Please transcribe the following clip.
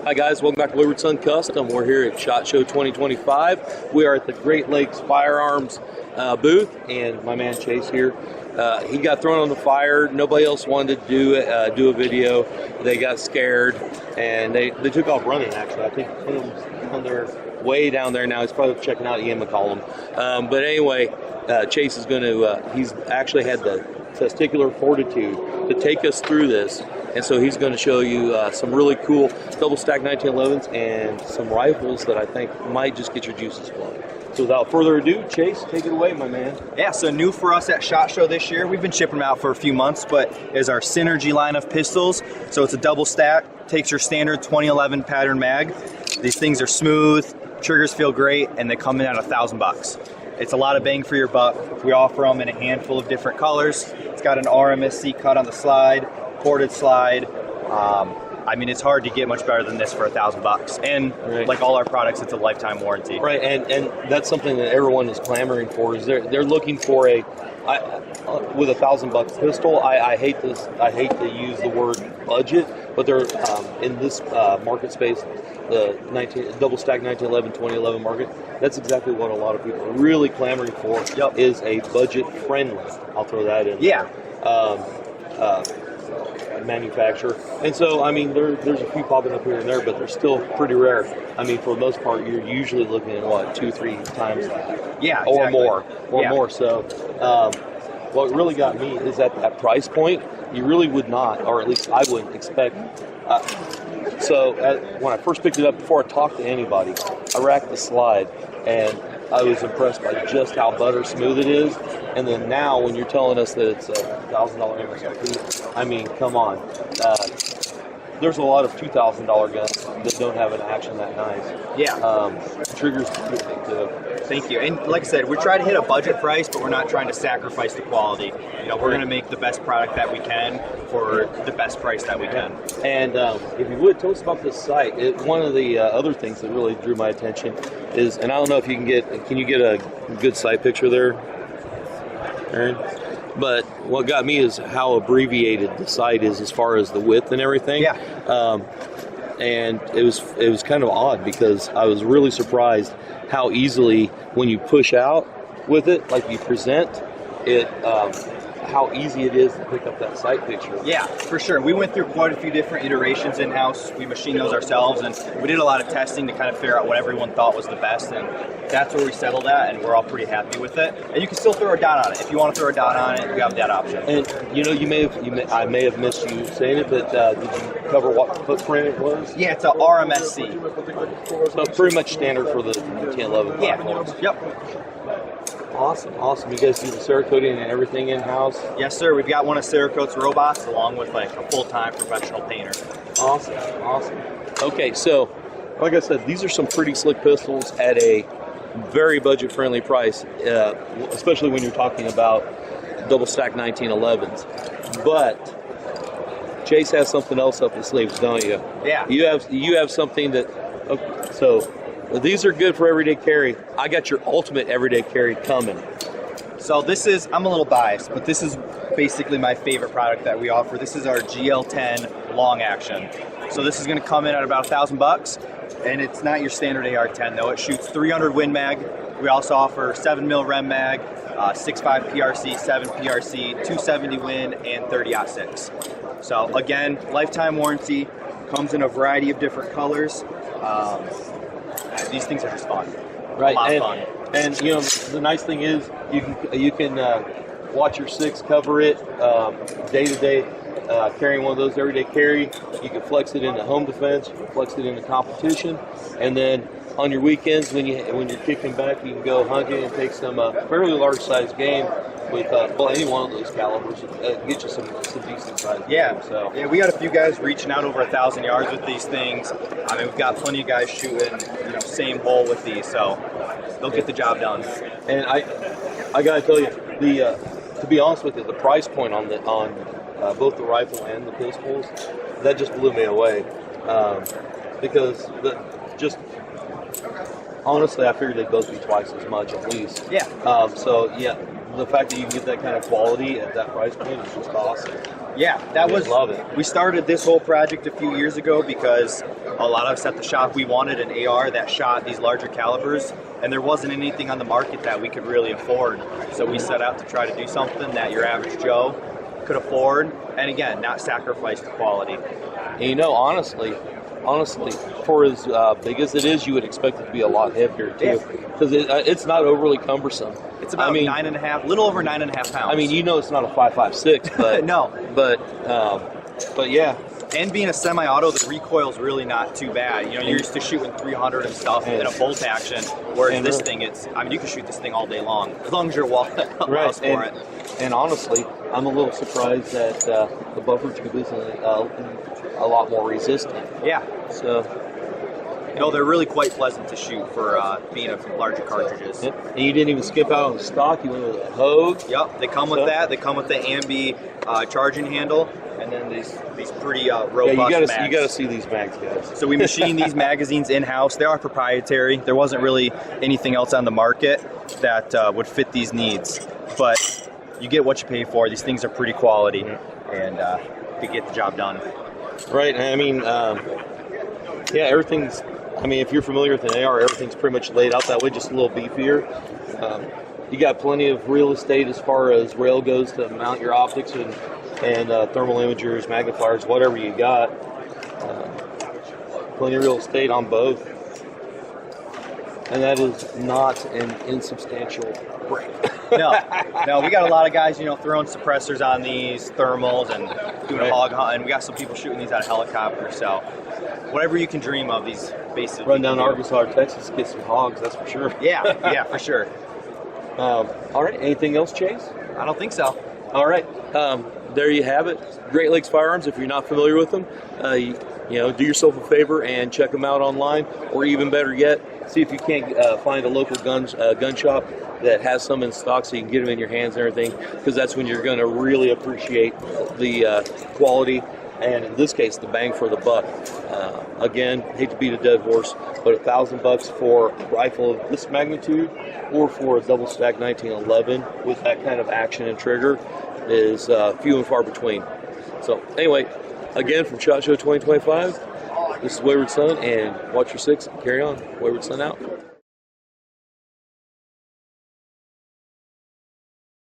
Hi guys, welcome back to Wayward Son Custom. We're here at SHOT Show 2025. We are at the Great Lakes Firearms booth, and my man Chase here, he got thrown on the fire. Nobody else wanted to do it, do a video. They got scared, and they took off running. Actually, I think on their way down there now. He's probably checking out Ian McCollum. But anyway, Chase is going to. He's actually had the testicular fortitude to take us through this. And so he's going to show you some really cool double stack 1911s and some rifles that I think might just get your juices flowing. So without further ado, Chase, take it away, my man. Yeah, so new for us at SHOT Show this year. We've been shipping them out for a few months, but is our Synergy line of pistols. So it's a double stack, takes your standard 2011 pattern mag. These things are smooth, triggers feel great, and they come in at $1,000. It's a lot of bang for your buck. We offer them in a handful of different colors. It's got an RMSC cut on the slide, corded slide. I mean, it's hard to get much better than this for $1,000. And right. Like all our products, it's a lifetime warranty. Right, and that's something that everyone is clamoring for. Is they're looking for a with $1,000 pistol. I hate this. I hate to use the word budget, but they're in this market space, the double stack 1911, 2011 market. That's exactly what a lot of people are really clamoring for. Yep. Is a budget friendly. I'll throw that in. Yeah. Manufacturer, and so I mean there's a few popping up here and there, but they're still pretty rare. I mean, for the most part, you're usually looking at what 2-3 times that, yeah, or exactly. more. So what really got me is at that price point, you really would not, or at least I wouldn't expect. When I first picked it up, before I talked to anybody, I racked the slide, and I was impressed by just how butter smooth it is. And then now, when you're telling us that it's $1,000 MSRP, I mean, come on. There's a lot of $2,000 guns that don't have an action that nice. Yeah. Triggers. Thank you. And like I said, we try to hit a budget price, but we're not trying to sacrifice the quality. You know, we're going to make the best product that we can for the best price that we can. And if you would, tell us about this site. One of the other things that really drew my attention is, and I don't know if you can you get a good site picture there, Aaron? But what got me is how abbreviated the site is as far as the width and everything. Yeah. And it was kind of odd because I was really surprised how easily, when you push out with it, like you present it, how easy it is to pick up that site picture. Yeah, for sure. We went through quite a few different iterations in-house. We machined those ourselves, and we did a lot of testing to kind of figure out what everyone thought was the best, and that's where we settled at, and we're all pretty happy with it. And you can still throw a dot on it. If you want to throw a dot on it, you have that option. And you know, I may have missed you saying it, but did you cover what footprint it was? Yeah, it's a RMSC. So pretty much standard for the 1011 platforms. Yeah. Yep. Awesome. You guys do the Cerakoting and everything in-house? Yes, sir. We've got one of Cerakote's robots along with like a full-time professional painter. Awesome. Okay, so like I said, these are some pretty slick pistols at a very budget-friendly price, especially when you're talking about double stack 1911s. But Chase has something else up his sleeves, don't you? Yeah. You have something that. Okay, so these are good for everyday carry. I got your ultimate everyday carry coming. So this is, I'm a little biased, but this is basically my favorite product that we offer. This is our GL10 long action. So this is going to come in at about $1,000, and it's not your standard AR-10 though. It shoots 300 Win Mag. We also offer 7mm Rem Mag, 6.5 PRC, 7 PRC, 270 Win, and 30-06. So again, lifetime warranty, comes in a variety of different colors. These things are just fun. Right, a lot of fun. And you know, the nice thing is you can watch your six cover it day to day, carrying one of those everyday carry. You can flex it into home defense, you can flex it into competition, and then on your weekends when you're kicking back, you can go hunting and take some fairly large size game with any one of those calibers. Get you some decent size. Yeah. So yeah, we got a few guys reaching out over 1,000 yards with these things. I mean, we've got plenty of guys shooting, same hole with these, so they'll get the job done. And I gotta tell you, to be honest with you, the price point on both the rifle and the pistols, that just blew me away, because honestly, I figured they'd both be twice as much at least. Yeah. So yeah, the fact that you can get that kind of quality at that price point is just awesome. Yeah, that was. Love it. We started this whole project a few years ago because a lot of us at the shop, we wanted an AR that shot these larger calibers, and there wasn't anything on the market that we could really afford. So we set out to try to do something that your average Joe could afford, and again, not sacrifice the quality. And you know, honestly, for as big as it is, you would expect it to be a lot heavier too, because it's not overly cumbersome. It's about 9.5, little over 9.5 pounds. I mean, you know, it's not a 5.56, but no, but yeah. And being a semi-auto, the recoil's really not too bad. You know, you're used to shooting 300 and stuff in a bolt action, whereas this thing, you can shoot this thing all day long, as long as you're allows for it. And honestly, I'm a little surprised that the buffer tube isn't a lot more resistant. Yeah. So, no, they're really quite pleasant to shoot for being of larger cartridges. Yep. And you didn't even skip out on the stock. You went with a Hogue. Yep, they come with that. They come with the ambi charging handle, and then these pretty robust mags. You got to see these mags, guys. So we machine these magazines in-house. They are proprietary. There wasn't really anything else on the market that would fit these needs. But you get what you pay for. These things are pretty quality, and they get the job done. Right. I mean, everything's. I mean, if you're familiar with an AR, everything's pretty much laid out that way, just a little beefier. You got plenty of real estate as far as rail goes to mount your optics and thermal imagers, magnifiers, whatever you got. Plenty of real estate on both. And that is not an insubstantial break. No, we got a lot of guys, throwing suppressors on these thermals and doing hog hunting. We got some people shooting these out of helicopters. So whatever you can dream of, these basically. Run down to Arkansas or Texas, get some hogs, that's for sure. Yeah, for sure. All right, anything else, Chase? I don't think so. All right, there you have it. Great Lakes Firearms. If you're not familiar with them, do yourself a favor and check them out online, or even better yet, see if you can't find a local gun shop that has some in stock so you can get them in your hands and everything, because that's when you're going to really appreciate the quality and, in this case, the bang for the buck. Again, hate to beat a dead horse, but $1,000 for a rifle of this magnitude or for a double stack 1911 with that kind of action and trigger is few and far between. So anyway, again, from SHOT Show 2025, this is Wayward Son, and watch your six and carry on. Wayward Son out.